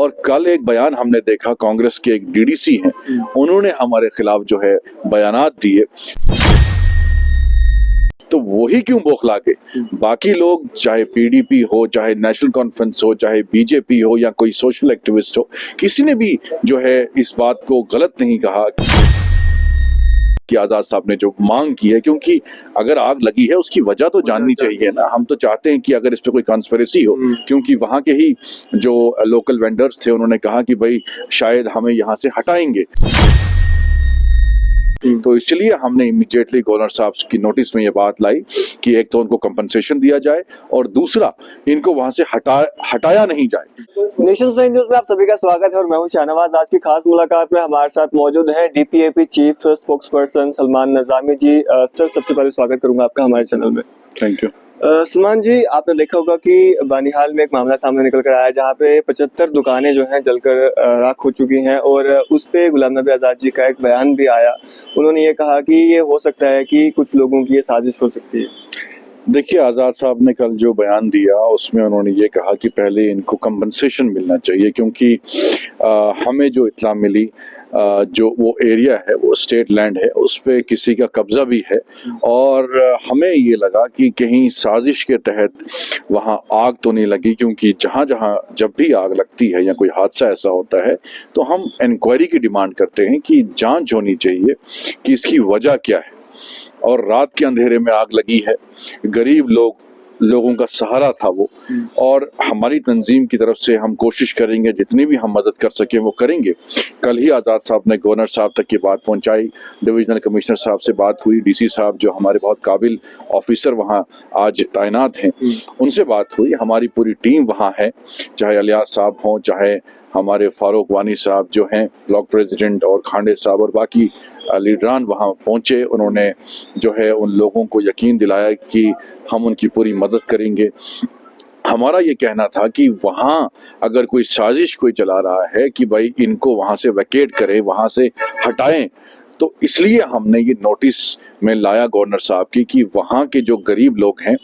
और कल एक बयान हमने देखा, कांग्रेस के एक डीडीसी हैं, उन्होंने हमारे खिलाफ जो है बयानात दिए। तो वही क्यों बौखला के बाकी लोग, चाहे पीडीपी हो, चाहे नेशनल कॉन्फ्रेंस हो, चाहे बीजेपी हो या कोई सोशल एक्टिविस्ट हो, किसी ने भी जो है इस बात को गलत नहीं कहा कि आजाद साहब ने जो मांग की है, क्योंकि अगर आग लगी है उसकी वजह तो जाननी चाहिए ना। हम तो चाहते हैं कि अगर इस पे कोई कॉन्स्पिरेसी हो, क्योंकि वहां के ही जो लोकल वेंडर्स थे उन्होंने कहा कि भाई शायद हमें यहाँ से हटाएंगे, तो इसलिए हमने इमीडिएटली गवर्नर साहब की नोटिस में ये बात लाई कि एक तो उनको कंपनसेशन दिया जाए और दूसरा इनको वहां से हटाया नहीं जाए। नेशंस नाइन न्यूज में आप सभी का स्वागत है और मैं हूं शाहनवाज। आज की खास मुलाकात में हमारे साथ मौजूद है DPAP chief spokesperson Salman Nizami ji. Sir, सबसे पहले स्वागत करूंगा आपका हमारे चैनल में। Thank you. सलमान जी, आपने देखा होगा कि बानिहाल में एक मामला सामने निकल कर आया जहां पे 75 दुकानें जो हैं जलकर राख हो चुकी हैं और उस पे गुलाम नबी आज़ाद जी का एक बयान भी आया। उन्होंने ये कहा कि ये हो सकता है कि कुछ लोगों की ये साजिश हो सकती है। देखिए, आज़ाद साहब ने कल जो बयान दिया उसमें उन्होंने ये कहा कि पहले इनको कंपनसेशन मिलना चाहिए, क्योंकि हमें जो इत्तला मिली जो वो एरिया है वो स्टेट लैंड है, उस पे किसी का कब्जा भी है और हमें ये लगा कि कहीं साजिश के तहत वहाँ आग तो नहीं लगी, क्योंकि जहाँ जहाँ जब भी आग लगती है या कोई हादसा ऐसा होता है तो हम इंक्वायरी की डिमांड करते हैं कि जांच होनी चाहिए कि इसकी वजह क्या है। और रात के अंधेरे में आग लगी है, गरीब लोगों का सहारा था वो, और हमारी तंजीम की तरफ से हम कोशिश करेंगे जितनी भी हम मदद कर सकें वो करेंगे। कल ही आज़ाद साहब ने गवर्नर साहब तक ये बात पहुंचाई, डिविजनल कमिश्नर साहब से बात हुई, डीसी साहब जो हमारे बहुत काबिल ऑफिसर वहाँ आज तैनात हैं उनसे बात हुई, हमारी पूरी टीम वहाँ है, चाहे अलियास साहब हों, चाहे हमारे फारूक वानी साहब जो हैं ब्लॉक प्रेसिडेंट, और खांडे साहब और बाकी लीडरान वहाँ पहुँचे। उन्होंने जो है उन लोगों को यकीन दिलाया कि हम उनकी पूरी मदद करेंगे। हमारा ये कहना था कि वहाँ अगर कोई साजिश कोई चला रहा है कि भाई इनको वहाँ से वैकेट करें, वहाँ से हटाएं, तो इसलिए हमने ये नोटिस में लाया गवर्नर साहब की कि वहाँ के जो गरीब लोग हैं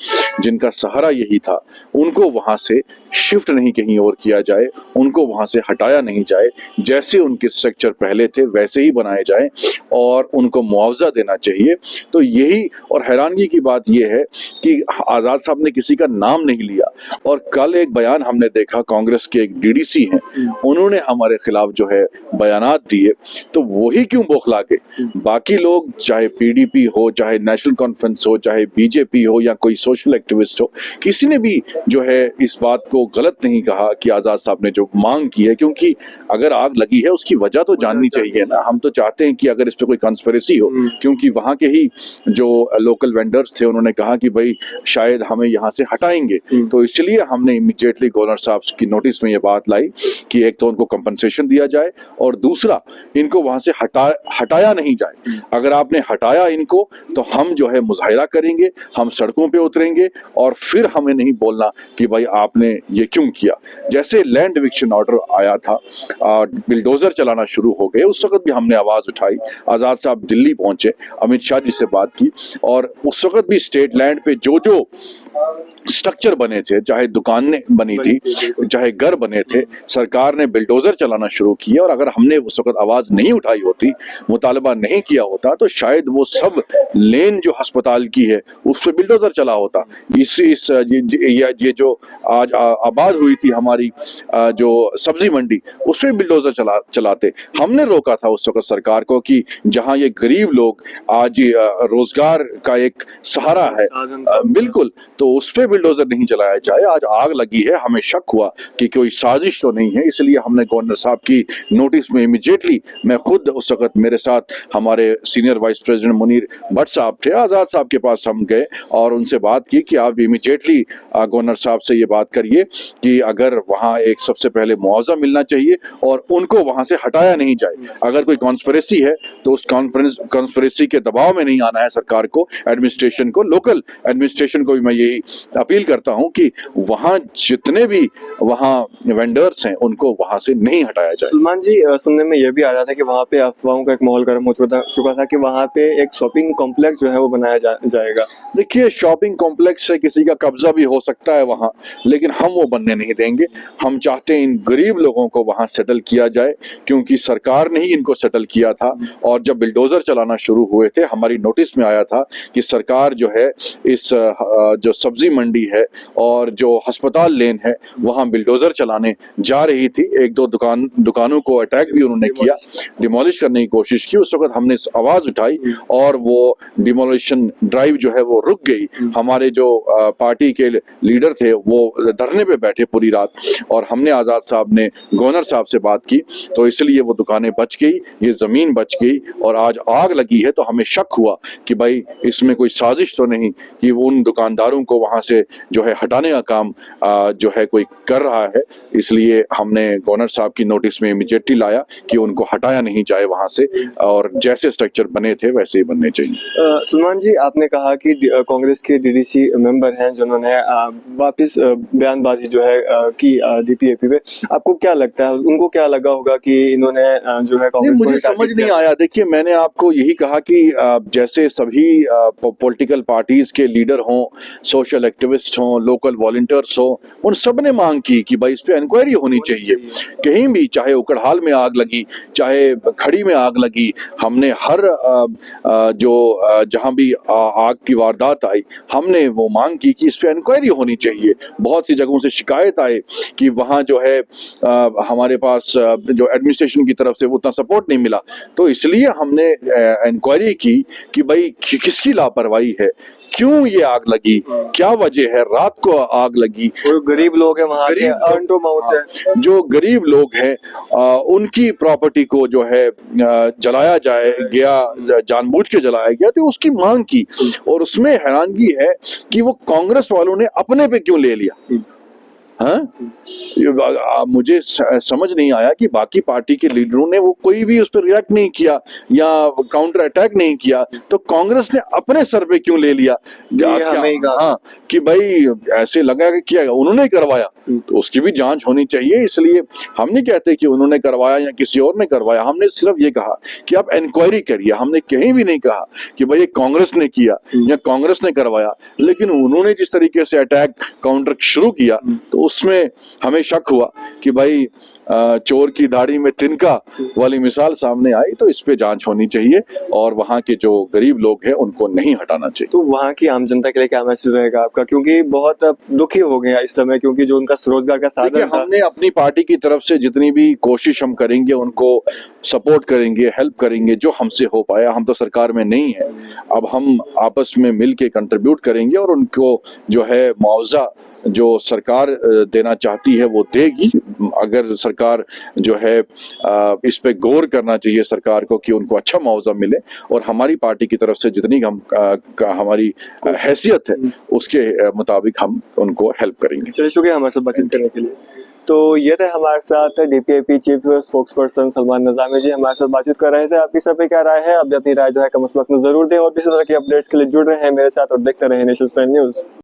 जिनका सहारा यही था, उनको वहाँ से शिफ्ट नहीं कहीं और किया जाए, उनको वहाँ से हटाया नहीं जाए, जैसे उनके स्ट्रक्चर पहले थे वैसे ही बनाए जाए और उनको मुआवजा देना चाहिए। तो यही, और हैरानगी की बात यह है कि आज़ाद साहब ने किसी का नाम नहीं लिया, और कल एक बयान हमने देखा, कांग्रेस के एक डीडीसी हैं, उन्होंने हमारे खिलाफ जो है बयानात दिए। तो वही क्यों बौखला के बाकी लोग, चाहे पीडीपी हो, चाहे नेशनल कॉन्फ्रेंस हो, चाहे बीजेपी हो या कोई सोशल एक्टिविस्ट हो, किसी ने भी जो है इस बात को गलत नहीं कहा कि आज़ाद साहब ने जो मांग की है, क्योंकि अगर आग लगी है उसकी वजह तो जाननी चाहिए ना। हम तो चाहते हैं कि अगर इस पे कोई कॉन्स्पिरेसी हो, क्योंकि वहाँ के ही जो लोकल वेंडर्स थे उन्होंने कहा कि भाई शायद हमें यहाँ से हटाएंगे, तो इसलिए हमने इमीडिएटली गवर्नर साहब की नोटिस में ये बात लाई कि एक तो उनको कंपनसेशन दिया जाए और दूसरा इनको वहाँ से हटाया नहीं जाए। अगर आपने हटाया इनको तो हम जो है मुजाहिरा करेंगे, हम सड़कों पे उतरेंगे और फिर हमें नहीं बोलना कि भाई आपने ये क्यों किया। जैसे लैंड इविक्शन ऑर्डर आया था, बिल्डोजर चलाना शुरू हो गए, उस वक्त भी हमने आवाज उठाई। आज़ाद साहब दिल्ली पहुंचे, अमित शाह जी से बात की, और उस वक्त भी स्टेट लैंड पे जो जो स्ट्रक्चर बने थे, चाहे दुकानें बनी थी, चाहे घर बने थे, सरकार ने बिल्डोजर चलाना शुरू किया। और अगर हमने उस वक्त आवाज नहीं उठाई होती, मुतालबा नहीं किया होता, तो शायद वो सब लेन जो अस्पताल की है उस पर बिल्डोजर चला होता। ये जो आज आबाद हुई थी हमारी जो सब्जी मंडी, उस पर बिल्डोजर चलाते। हमने रोका था उस वक्त सरकार को कि जहां ये गरीब लोग आज रोजगार का एक सहारा है, बिल्कुल, तो उस पर बिल्डोजर नहीं चलाया जाए। आज आग लगी है, हमें शक हुआ कि कोई साजिश तो नहीं है, इसलिए हमने गवर्नर साहब की नोटिस में इमीडिएटली, मैं खुद उस वक्त मेरे साथ हमारे senior vice president Munir Bhatt साहब थे, आज़ाद साहब के पास हम गए और उनसे बात की कि आप इमीडिएटली गवर्नर साहब से ये बात करिए कि अगर वहाँ एक सबसे पहले मुआवजा मिलना चाहिए और उनको वहाँ से हटाया नहीं जाए। अगर कोई कॉन्स्पिरेसी है तो उस कॉन्स्पिरेसी के दबाव में नहीं आना है सरकार को, एडमिनिस्ट्रेशन को, लोकल एडमिनिस्ट्रेशन को भी मैं ये यही अपील करता हूं कि वहां जितने भी वहां वेंडर्स हैं उनको वहां से नहीं हटाया जाए। सलमान जी, सुनने में यह भी आ रहा था कि वहाँ पे अफवाहों का एक माहौल गर्म हो चुका था कि वहाँ पे एक शॉपिंग कॉम्प्लेक्स जो है वो बनाया जाएगा। देखिए, शॉपिंग कॉम्प्लेक्स से किसी का कब्जा भी हो सकता है वहां, लेकिन हम वो बनने नहीं देंगे। हम चाहते हैं इन गरीब लोगों को वहां सेटल किया जाए, क्योंकि सरकार ने ही इनको सेटल किया था। और जब बिल्डोजर चलाना शुरू हुए थे, हमारी नोटिस में आया था कि सरकार जो है इस जो सब्जी मंडी है और जो अस्पताल लेन है वहां बिल्डोजर चलाने जा रही थी। एक दो दुकानों को अटैक भी उन्होंने किया, डिमोलिश करने की कोशिश की। उस वक्त हमने आवाज उठाई और वो डिमोलिशन ड्राइव जो है वो रुक गई। हमारे जो पार्टी के लीडर थे वो धरने पे बैठे पूरी रात, और हमने आजाद साहब ने गवर्नर साहब से बात की, तो इसलिए वो दुकानें बच गई, ये जमीन बच गई। और आज आग लगी है तो हमें शक हुआ कि भाई इसमें कोई साजिश तो नहीं कि उन दुकानदारों को वहां से जो है हटाने का काम जो है कोई कर रहा है। इसलिए हमने गवर्नर साहब की नोटिस में इमीडिएटली लाया कि उनको हटाया नहीं जाए वहां से, और जैसे स्ट्रक्चर बने थे वैसे ही बनने चाहिए। सलमान जी, आपने कहा कि कांग्रेस के डीडीसी मेंबर हैं जिन्होंने वापस बयानबाजी जो है की डीपीएपी पे, आपको क्या लगता है, उनको क्या लगा होगा कि इन्होंने जो है कांग्रेस को मुझे समझ नहीं आया। देखिए, मैंने आपको यही कहा कि जैसे सभी पॉलिटिकल पार्टीज के लीडर हों, सोशल एक्टिविस्ट हों, लोकल वॉलंटियर्स हों, उन सब ने मांग की कि भाई इस पे इंक्वायरी होनी चाहिए। कहीं भी, चाहे उकड़हाल में आग लगी, चाहे खड़ी में आग लगी, हमने हर जो जहां भी आग की वारदात आई, हमने वो मांग की कि इस पे इंक्वायरी होनी चाहिए। बहुत सी जगहों से शिकायत आए कि वहां जो है हमारे पास जो एडमिनिस्ट्रेशन की तरफ से उतना सपोर्ट नहीं मिला, तो इसलिए हमने इंक्वायरी की कि भाई किसकी लापरवाही है, क्यों ये आग लगी, क्या वजह है, रात को आग लगी। और गरीब लोग हैं वहाँ के, अर्न टू माउथ है। जो गरीब लोग हैं उनकी प्रॉपर्टी को जो है जलाया गया, जानबूझ के जलाया गया, तो उसकी मांग की। और उसमें हैरानगी है कि वो कांग्रेस वालों ने अपने पे क्यों ले लिया। हाँ, मुझे समझ नहीं आया कि बाकी पार्टी के लीडरों ने वो कोई भी उस पर रिएक्ट नहीं किया या काउंटर अटैक नहीं किया, तो कांग्रेस ने अपने सर पे क्यों ले लिया। हाँ, कि भाई ऐसे लगा कि किया उन्होंने करवाया, तो उसकी भी जांच होनी चाहिए। इसलिए हम नहीं कहते कि उन्होंने करवाया या किसी और ने करवाया, हमने सिर्फ ये कहा कि आप इंक्वायरी करिए। हमने कहीं भी नहीं कहा कि भाई कांग्रेस ने किया या कांग्रेस ने करवाया, लेकिन उन्होंने जिस तरीके से अटैक काउंटर शुरू किया, तो उसमें हमें शक हुआ कि भाई चोर की दाढ़ी में तिनका वाली मिसाल सामने आई। तो इस पे जांच होनी चाहिए और वहां के जो गरीब लोग हैं उनको नहीं हटाना चाहिए। तो वहां की आम जनता के लिए क्या मैसेज रहेगा आपका, क्योंकि बहुत दुखी हो गया इस समय, क्योंकि जो उनका रोजगार का साधन था। हमने अपनी पार्टी की तरफ से जितनी भी कोशिश हम करेंगे, उनको सपोर्ट करेंगे, हेल्प करेंगे जो हमसे हो पाया। हम तो सरकार में नहीं है, अब हम आपस में मिल के कंट्रीब्यूट करेंगे और उनको जो है मुआवजा जो सरकार देना चाहती है वो देगी। अगर सरकार जो है इस पे गौर करना चाहिए सरकार को कि उनको अच्छा मुआवजा मिले, और हमारी पार्टी की तरफ से जितनी हम हमारी हैसियत है उसके मुताबिक हम उनको हेल्प करेंगे। चलिए, शुक्रिया हमारे साथ बातचीत करने के लिए। तो ये थे हमारे साथ DPAP chief spokesperson Salman Nizami ji, हमारे साथ बातचीत कर रहे थे। आपकी सब पे क्या राय है, अभी अपनी राय जो है कमेंट्स बॉक्स में जरूर दें, और इसी तरह की अपडेट्स के लिए जुड़ रहे हैं मेरे साथ और देखते रहे नेशन न्यूज़।